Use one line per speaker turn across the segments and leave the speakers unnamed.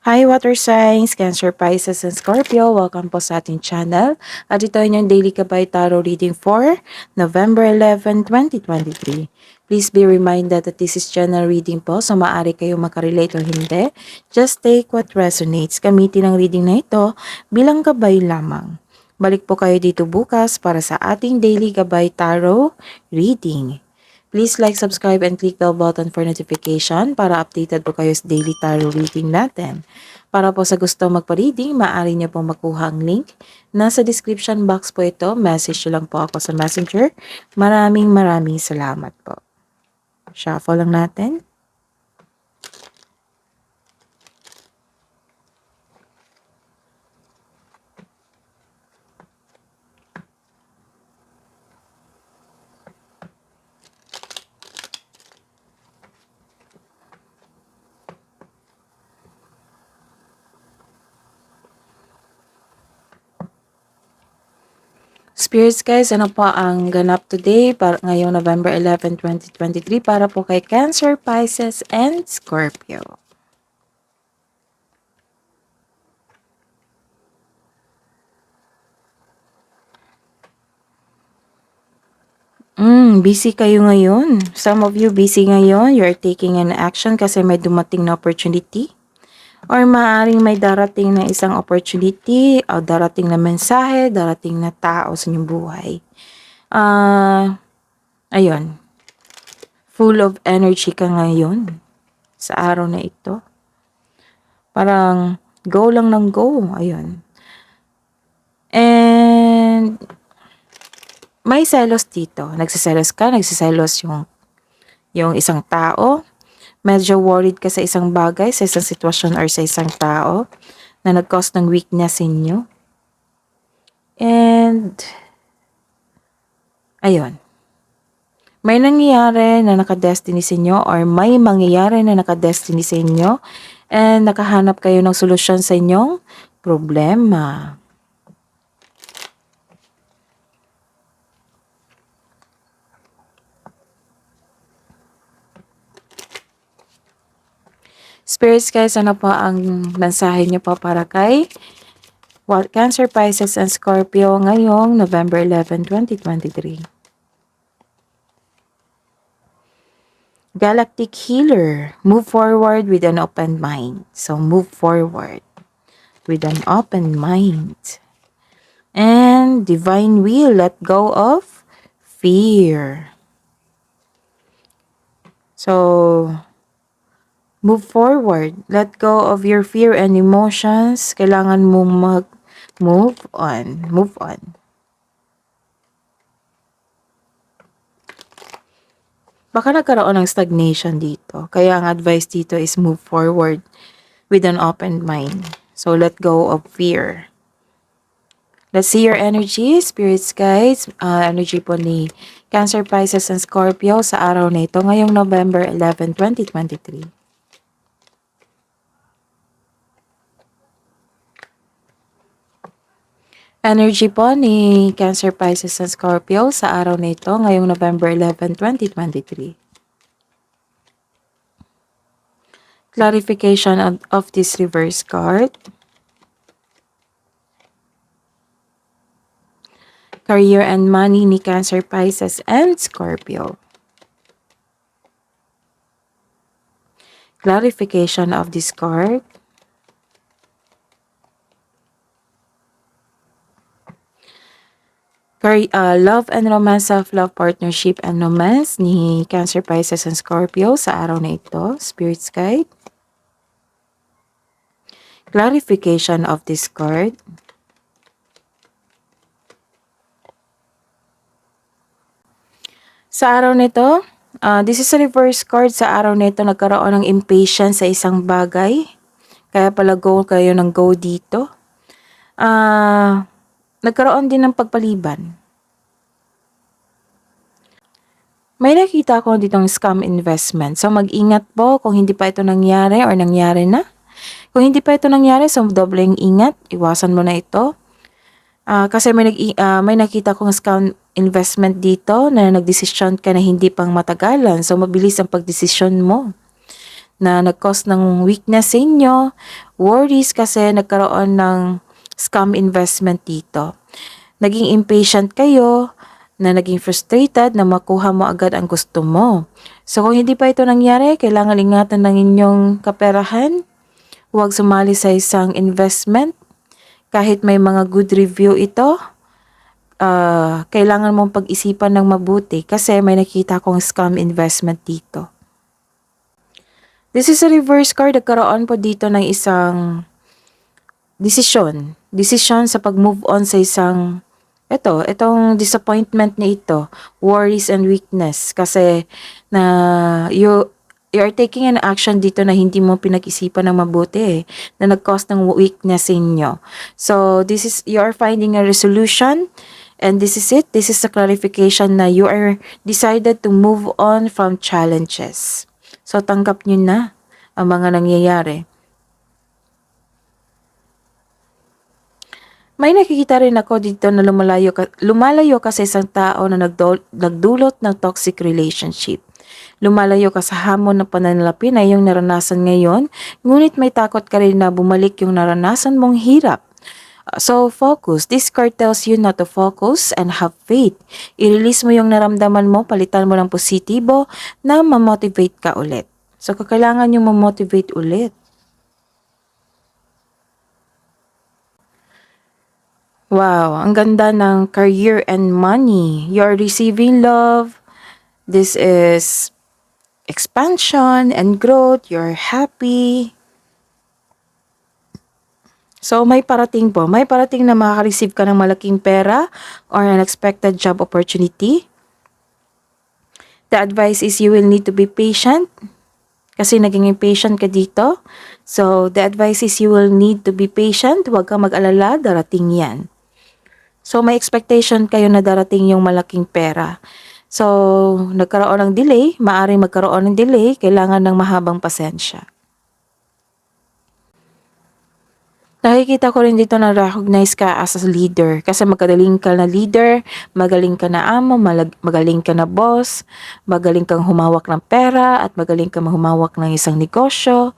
Hi water signs, Cancer, Pisces, and Scorpio. Welcome po sa ating channel. At ito ay yung Daily Gabay Tarot Reading for November 11, 2023. Please be reminded that this is general reading po, so maaari kayo makarelate o hindi. Just take what resonates. Gamitin ang reading na ito bilang gabay lamang. Balik po kayo dito bukas para sa ating Daily Gabay Tarot Reading. Please like, subscribe, and click the button for notification para updated po kayo sa daily tarot reading natin. Para po sa gusto magpa-reading, maaari niyo pong makuha ang link. Nasa description box po ito. Message nyo lang po ako sa messenger. Maraming salamat po. Shuffle lang natin. Spirits guys, ano po ang ganap today para ngayong November 11, 2023 para po kay Cancer, Pisces, and Scorpio. Busy kayo ngayon. Some of you busy ngayon. You're taking an action kasi may dumating na opportunity. Or maaaring may darating na isang opportunity o darating na mensahe, darating na tao sa inyong buhay. Ayun. Full of energy ka ngayon sa araw na ito. Parang go lang ng go. Ayun. And may selos dito. Nagsiselos ka, nagsiselos yung isang tao. Medyo worried ka sa isang bagay, sa isang sitwasyon or sa isang tao na nag-cause ng weakness inyo. And, ayun. May nangyayari na nakadestiny sa inyo or may mangyayari na nakadestiny sa inyo and nakahanap kayo ng solusyon sa inyong problema. Spirits guys, ano po ang mensahe niyo po para kay Cancer, Pisces, and Scorpio ngayong November 11, 2023? Galactic Healer, move forward with an open mind. So move forward with an open mind. And Divine Will, let go of fear. So move forward. Let go of your fear and emotions. Kailangan mong move on. Move on. Baka nagkaroon ng stagnation dito. Kaya ang advice dito is move forward with an open mind. So let go of fear. Let's see your energy, spirits guides. Energy po ni Cancer, Pisces, and Scorpio sa araw na ito ngayong November 11, 2023. Energy po ni Cancer, Pisces, and Scorpio sa araw na ito ngayong November 11, 2023. Clarification of this reverse card. Career and money ni Cancer, Pisces, and Scorpio. Clarification of this card. Love and romance, self-love, partnership, and romance ni Cancer, Pisces, and Scorpio sa araw na ito. Spirits guide. Clarification of this card. Sa araw nito, this is a reverse card. Sa araw nito, nagkaroon ng impatience sa isang bagay. Kaya pala go kayo ng go dito. Nagkaroon din ng pagpaliban. May nakita ko ditong scam investment. So mag-ingat po kung hindi pa ito nangyari or nangyari na. Kung hindi pa ito nangyari, so dobleng ingat. Iwasan mo na ito. Kasi may nakita kong scam investment dito na nagdesisyon ka na hindi pang matagalan. So mabilis ang pagdesisyon mo. na nag-cause ng weakness sa inyo, worries kasi nagkaroon ng scam investment dito. Naging impatient kayo, na naging frustrated na makuha mo agad ang gusto mo. So kung hindi pa ito nangyari, kailangan ingatan ng inyong kaperahan. Huwag sumali sa isang investment. Kahit may mga good review ito, kailangan mong pag-isipan ng mabuti kasi may nakita akong scam investment dito. This is a reverse card. Nagkaroon po dito ng isang desisyon. Desisyon sa pag-move on sa isang itong disappointment na ito, worries and weakness kasi na you are taking an action dito na hindi mo pinag-isipan ng mabuti na nag-cause ng weakness inyo. So you are finding a resolution and this is it. This is a clarification na you are decided to move on from challenges. So tanggap nyo na ang mga nangyayari. May nakikita rin ako dito na lumalayo ka sa isang tao na nagdulot ng toxic relationship. Lumalayo ka sa hamon ng pananalapi na iyong naranasan ngayon, ngunit may takot ka rin na bumalik yung naranasan mong hirap. So focus. This card tells you not to focus and have faith. I-release mo yung naramdaman mo, palitan mo ng positibo na ma-motivate ka ulit. So kailangan yung ma-motivate ulit. Wow, ang ganda ng career and money. You're receiving love. This is expansion and growth. You're happy. So may parating po. May parating na makaka-receive ka ng malaking pera or unexpected job opportunity. The advice is you will need to be patient. Kasi naging impatient ka dito. So the advice is you will need to be patient. Huwag kang mag-alala, darating yan. So, may expectation kayo na darating yung malaking pera. So, nagkaroon ng delay, maaaring magkaroon ng delay, kailangan ng mahabang pasensya. Nakikita ko rin dito na recognize ka as a leader. Kasi magaling ka na leader, magaling ka na amo, magaling ka na boss, magaling kang humawak ng pera, at magaling kang humawak ng isang negosyo.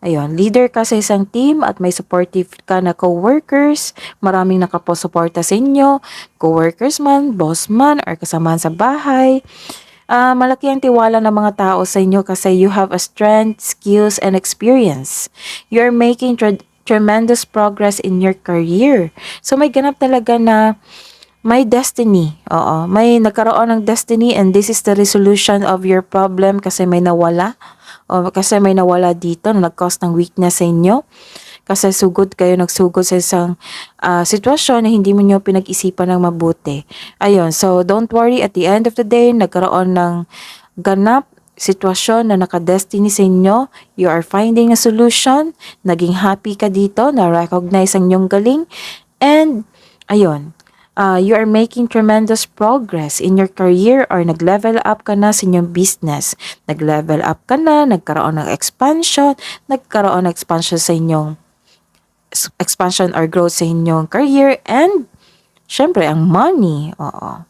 Ayun, leader ka sa isang team at may supportive ka na co-workers, maraming nakaposuporta sa inyo, co-workers man, boss man, or kasamahan sa bahay. Malaki ang tiwala ng mga tao sa inyo kasi you have a strength, skills, and experience. You're making tremendous progress in your career. So may ganap talaga na may destiny. Oo, may nagkaroon ng destiny and this is the resolution of your problem kasi may nawala. O kasi may nawala dito na nag-cause ng weakness sa inyo. Kasi nagsugod sa isang sitwasyon na hindi mo nyo pinag-isipan ng mabuti. Ayun, so don't worry, at the end of the day, nagkaroon ng ganap sitwasyon na naka-destiny sa inyo. You are finding a solution. Naging happy ka dito, na-recognize ang inyong galing. And, ayun, you are making tremendous progress in your career or nag-level up ka na sa inyong business. Nag-level up ka na, nagkaroon ng expansion sa inyong expansion or growth sa inyong career and syempre ang money. Oo.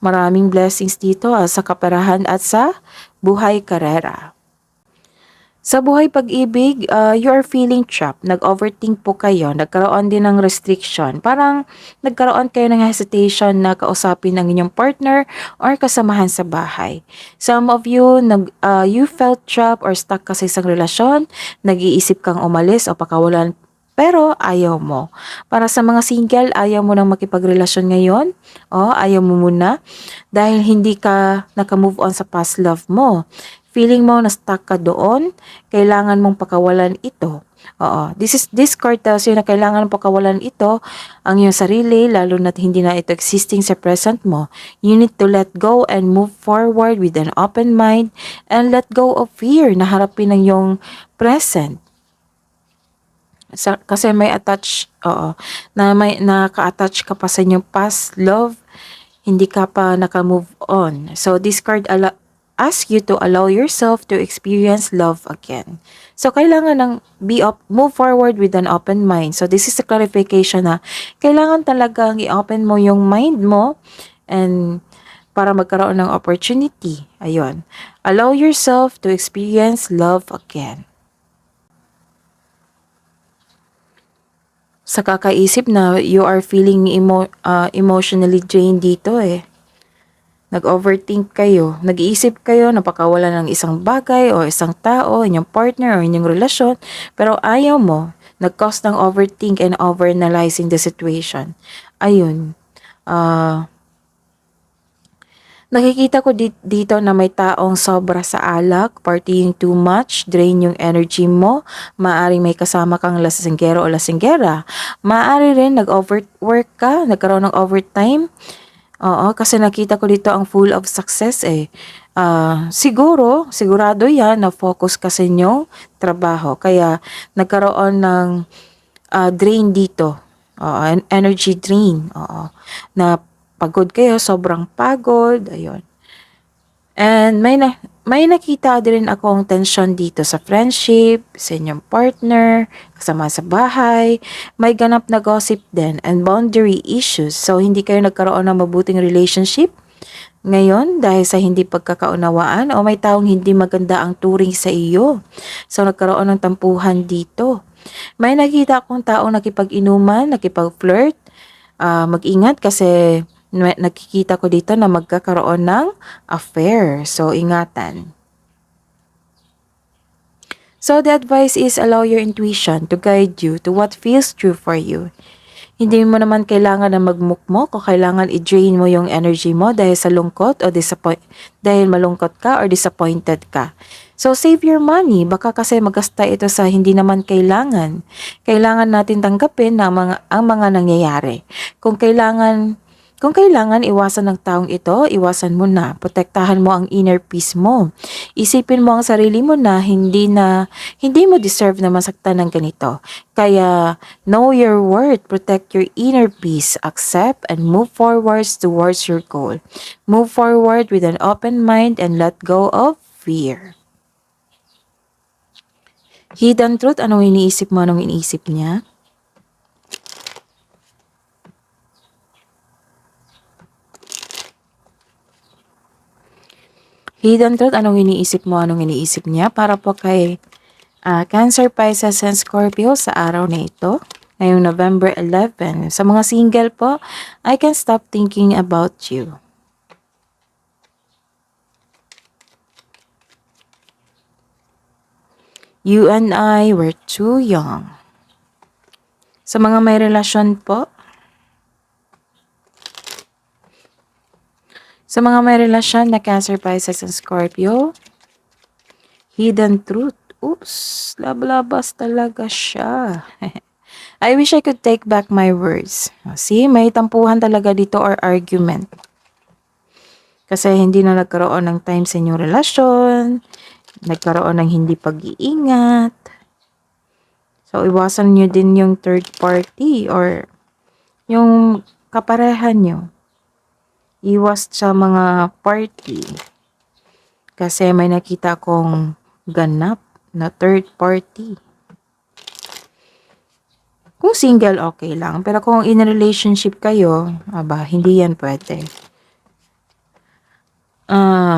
Maraming blessings dito sa kaperahan at sa buhay karera. Sa buhay pag-ibig, you are feeling trapped. Nag-overthink po kayo. Nagkaroon din ng restriction. Parang nagkaroon kayo ng hesitation na kausapin ang inyong partner or kasamahan sa bahay. Some of you, you felt trapped or stuck ka sa isang relasyon. Nag-iisip kang umalis o pakawalan pero ayaw mo. Para sa mga single, ayaw mo nang makipagrelasyon ngayon. O, ayaw mo muna. Dahil hindi ka naka-move on sa past love mo. Feeling mo na stuck ka doon, kailangan mong pakawalan ito. Oo, this card tells you na kailangan mong pakawalan ito ang iyong sarili, lalo na't hindi na ito existing sa present mo. You need to let go and move forward with an open mind and let go of fear na harapin ang iyong present. Kasi may may naka-attach ka pa sa inyong past love, hindi ka pa naka-move on. So this card ask you to allow yourself to experience love again. So, kailangan move forward with an open mind. So, this is a clarification na kailangan talagang i-open mo yung mind mo and para magkaroon ng opportunity. Ayun. Allow yourself to experience love again. Sa kakaisip na you are feeling emotionally drained dito eh. Nag-overthink kayo, nag-iisip kayo, napakawala ng isang bagay o isang tao, inyong partner o inyong relasyon, pero ayaw mo, nag-cause ng overthink and overanalyzing the situation. Ayun, nakikita ko dito na may taong sobra sa alak, partying too much, drain yung energy mo, maaring may kasama kang lasinggero o lasinggera, maaari rin nag-overwork ka, nagkaroon ng overtime. Oo, kasi nakita ko dito ang full of success eh. Sigurado yan na focus ka sa inyong trabaho. Kaya nagkaroon ng drain dito. Energy drain. Oo, na pagod kayo, sobrang pagod. Ayun. And may nakita din akong tension dito sa friendship, sa inyong partner, kasama sa bahay. May ganap na gossip din and boundary issues. So, hindi kayo nagkaroon ng mabuting relationship ngayon dahil sa hindi pagkakaunawaan o may taong hindi maganda ang turing sa iyo. So, nagkaroon ng tampuhan dito. May nakita akong taong nakipag-inuman, nakipag-flirt. Mag-ingat kasi nakikita ko dito na magkakaroon ng affair. So, ingatan. So, the advice is allow your intuition to guide you to what feels true for you. Hindi mo naman kailangan na magmukmok o kailangan i-drain mo yung energy mo dahil sa lungkot o dahil malungkot ka or disappointed ka. So, save your money. Baka kasi magasta ito sa hindi naman kailangan. Kailangan natin tanggapin na ang mga nangyayari. Kung kailangan iwasan ng taong ito, iwasan mo na. Protektahan mo ang inner peace mo. Isipin mo ang sarili mo na hindi mo deserve na masaktan ng ganito. Kaya know your worth, protect your inner peace, accept and move forwards towards your goal. Move forward with an open mind and let go of fear. Hidden truth, anong iniisip mo, anong iniisip niya? Hidden truth, anong iniisip mo, anong iniisip niya? Para po kay Cancer, Pisces, and Scorpio sa araw na ito, ngayong November 11. Sa mga single po, I can't stop thinking about you. You and I were too young. Sa mga may relasyon po, sa mga may relasyon na Cancer, Pisces, and Scorpio, hidden truth. Oops, lablabas talaga siya. I wish I could take back my words. See, may tampuhan talaga dito or argument. Kasi hindi na nagkaroon ng time sa inyong relasyon, nagkaroon ng hindi pag-iingat. So, iwasan nyo din yung third party or yung kaparehan nyo. Iwas sa mga party. Kasi may nakita akong ganap na third party. Kung single, okay lang. Pero kung in a relationship kayo, hindi yan pwede.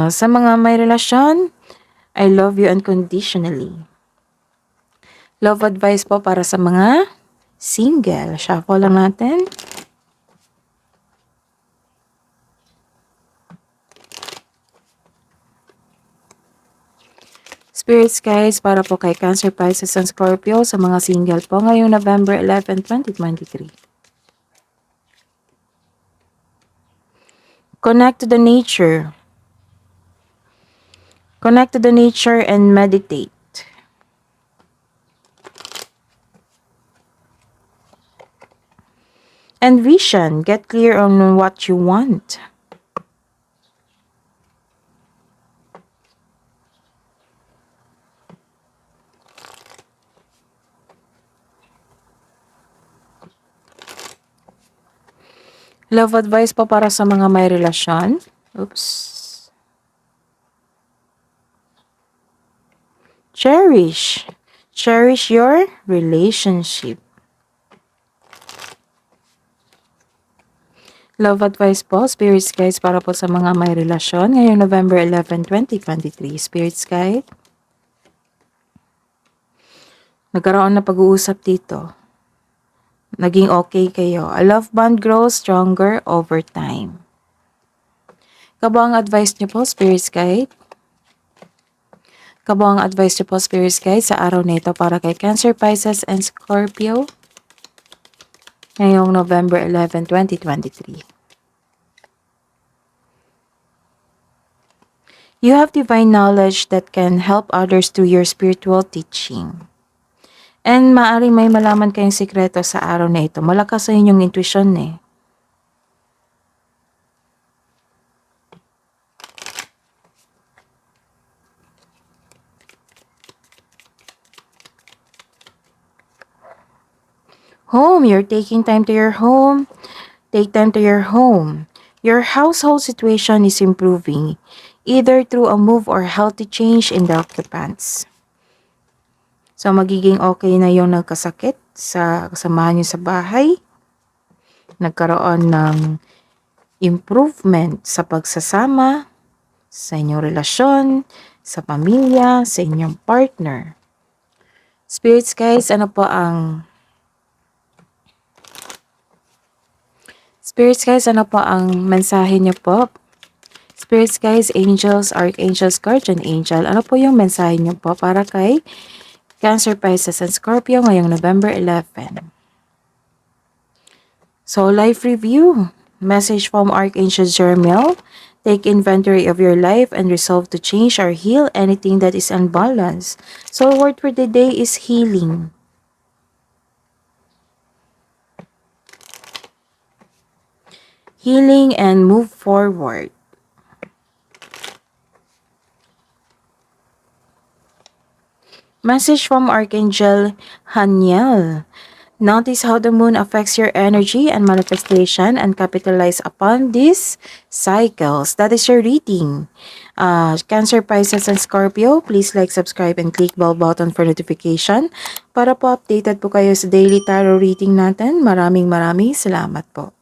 Sa mga may relasyon, I love you unconditionally. Love advice po para sa mga single. Shuffle lang natin. Spirits guys, para po kay Cancer, Pisces, and Scorpio sa mga single po ngayong November 11, 2023. Connect to the nature. Connect to the nature and meditate. And vision. Get clear on what you want. Love advice po para sa mga may relasyon. Oops. Cherish. Cherish your relationship. Love advice po, Spirits Guides, para po sa mga may relasyon ngayong November 11, 2023. Spirits Guide, nagkaroon na pag-uusap dito. Naging okay kayo. A love bond grows stronger over time. Kabuang advice niyo po, Spirits Guide? Kabuang advice niyo po, Spirits Guide, sa araw na ito para kay Cancer, Pisces, and Scorpio ngayong November 11, 2023. You have divine knowledge that can help others through your spiritual teaching. And maaaring may malaman kayong sikreto sa araw na ito. Malakas sa inyong intuition eh. Home, you're taking time to your home. Take time to your home. Your household situation is improving, either through a move or healthy change in the occupants. So, magiging okay na yung nagkasakit sa kasamahan nyo sa bahay. Nagkaroon ng improvement sa pagsasama, sa inyong relasyon, sa pamilya, sa inyong partner. Spirits guys, ano po ang mensahe niyo po? Spirits guys, angels, archangels, guardian angel, ano po yung mensahe niyo po para kay Cancer, Pisces, and Scorpio ngayong November 11? So, life review. Message from Archangel Jeremiel. Take inventory of your life and resolve to change or heal anything that is unbalanced. So, word for the day is healing. Healing and move forward. Message from Archangel Haniel. Notice how the moon affects your energy and manifestation and capitalize upon these cycles. That is your reading. Cancer, Pisces, and Scorpio, please like, subscribe, and click bell button for notification para po updated po kayo sa daily tarot reading natin. Maraming salamat po.